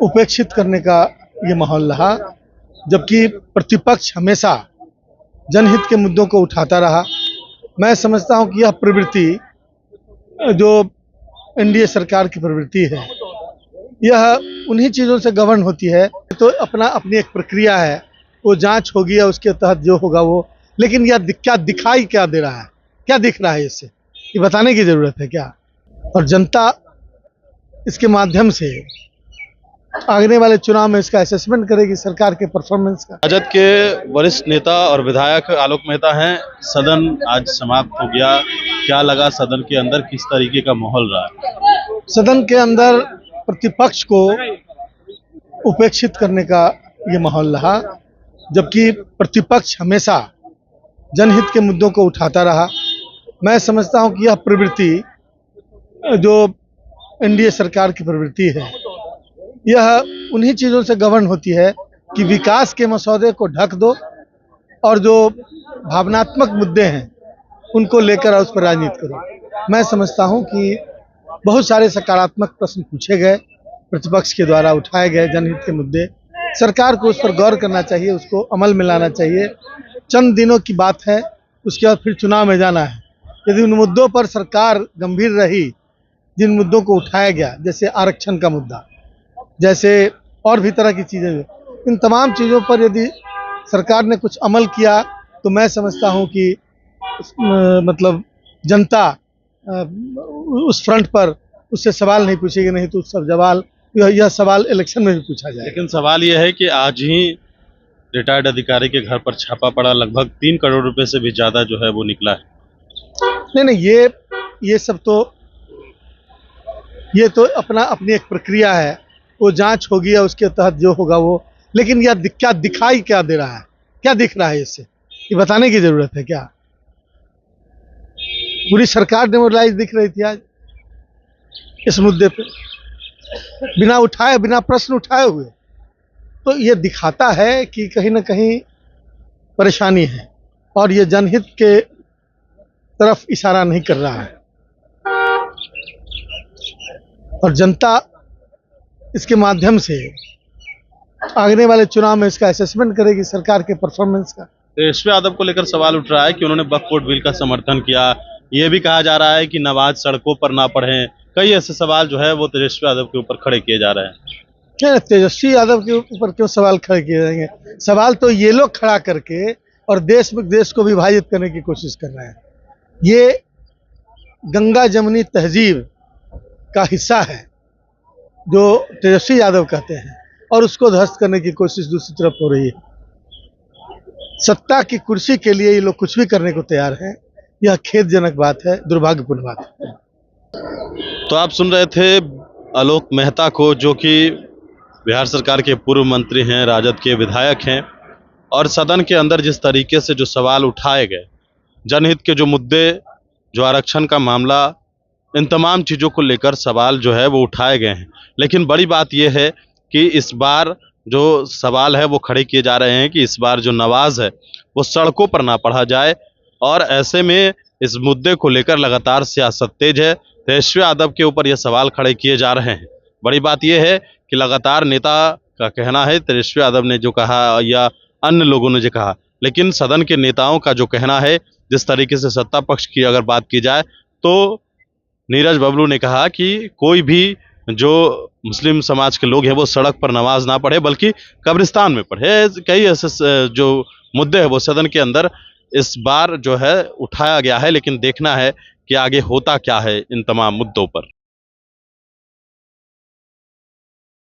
उपेक्षित करने का ये माहौल रहा, जबकि प्रतिपक्ष हमेशा जनहित के मुद्दों को उठाता रहा। मैं समझता हूं कि यह प्रवृत्ति जो एनडीए सरकार की प्रवृत्ति है, यह उन्हीं चीज़ों से गवर्न होती है। तो अपनी एक प्रक्रिया है, वो जांच होगी और उसके तहत जो होगा वो। लेकिन यह क्या दिखाई क्या दे रहा है, क्या दिख रहा है इससे, ये बताने की ज़रूरत है क्या। और जनता इसके माध्यम से आगने वाले चुनाव में इसका असेसमेंट करेगी सरकार के परफॉर्मेंस का। राजद के वरिष्ठ नेता और विधायक आलोक मेहता हैं। सदन आज समाप्त हो गया, क्या लगा सदन के अंदर, किस तरीके का माहौल रहा? सदन के अंदर प्रतिपक्ष को उपेक्षित करने का ये माहौल रहा, जबकि प्रतिपक्ष हमेशा जनहित के मुद्दों को उठाता रहा। मैं समझता हूं कि यह प्रवृत्ति जो एनडीए सरकार की प्रवृत्ति है, यह उन्हीं चीज़ों से गवर्न होती है कि विकास के मसौदे को ढक दो और जो भावनात्मक मुद्दे हैं उनको लेकर उस पर राजनीति करो। मैं समझता हूं कि बहुत सारे सकारात्मक प्रश्न पूछे गए, प्रतिपक्ष के द्वारा उठाए गए जनहित के मुद्दे। सरकार को उस पर गौर करना चाहिए, उसको अमल में लाना चाहिए। चंद दिनों की बात है, उसके बाद फिर चुनाव में जाना है। यदि उन मुद्दों पर सरकार गंभीर रही, जिन मुद्दों को उठाया गया, जैसे आरक्षण का मुद्दा, जैसे और भी तरह की चीज़ें, इन तमाम चीज़ों पर यदि सरकार ने कुछ अमल किया तो मैं समझता हूं कि मतलब जनता उस फ्रंट पर उससे सवाल नहीं पूछेगी। नहीं तो सब यह सवाल इलेक्शन में भी पूछा जाए। लेकिन सवाल यह है कि आज ही रिटायर्ड अधिकारी के घर पर छापा पड़ा, लगभग 3 करोड़ रुपए से भी ज्यादा जो है वो निकला है। नहीं, ये सब तो अपनी एक प्रक्रिया है, वो जांच होगी और उसके तहत जो होगा वो। लेकिन यह क्या दिखाई क्या दे रहा है, क्या दिख रहा है इससे, ये बताने की जरूरत है क्या। पूरी सरकार डेमोरलाइज दिख रही थी आज इस मुद्दे पे, बिना प्रश्न उठाए हुए। तो ये दिखाता है कि कहीं ना कहीं परेशानी है और ये जनहित के तरफ इशारा नहीं कर रहा है। और जनता इसके माध्यम से आगने वाले चुनाव में इसका असेसमेंट करेगी सरकार के परफॉर्मेंस का। तेजस्वी यादव को लेकर सवाल उठ रहा है कि उन्होंने वक्फ बोर्ड बिल का समर्थन किया। ये भी कहा जा रहा है कि नमाज सड़कों पर ना पढ़ें। कई ऐसे सवाल जो है वो तेजस्वी यादव के ऊपर खड़े किए जा रहे हैं। क्या तेजस्वी यादव के ऊपर क्यों सवाल खड़े किए जाएंगे? सवाल तो ये लोग खड़ा करके और देश को विभाजित करने की कोशिश कर रहे हैं। ये गंगा जमुनी तहजीब का हिस्सा है जो तेजस्वी यादव कहते हैं, और उसको ध्वस्त करने की कोशिश दूसरी तरफ हो रही है। सत्ता की कुर्सी के लिए ये लोग कुछ भी करने को तैयार हैं। यह खेदजनक बात है, दुर्भाग्यपूर्ण बात है। तो आप सुन रहे थे आलोक मेहता को, जो कि बिहार सरकार के पूर्व मंत्री हैं, राजद के विधायक हैं। और सदन के अंदर जिस तरीके से जो सवाल उठाए गए, जनहित के जो मुद्दे, जो आरक्षण का मामला, इन तमाम चीज़ों को लेकर सवाल जो है वो उठाए गए हैं। लेकिन बड़ी बात यह है कि इस बार जो सवाल है वो खड़े किए जा रहे हैं कि इस बार जो नमाज है वो सड़कों पर ना पढ़ा जाए। और ऐसे में इस मुद्दे को लेकर लगातार सियासत तेज है। तेजस्वी यादव के ऊपर ये सवाल खड़े किए जा रहे हैं। बड़ी बात यह है कि लगातार नेता का कहना है, तेजस्वी यादव ने जो कहा या अन्य लोगों ने जो कहा, लेकिन सदन के नेताओं का जो कहना है, जिस तरीके से सत्ता पक्ष की अगर बात की जाए तो नीरज बबलू ने कहा कि कोई भी जो मुस्लिम समाज के लोग हैं वो सड़क पर नमाज ना पढ़े, बल्कि कब्रिस्तान में पढ़े। कई ऐसे जो मुद्दे हैं वो सदन के अंदर इस बार जो है उठाया गया है। लेकिन देखना है कि आगे होता क्या है इन तमाम मुद्दों पर।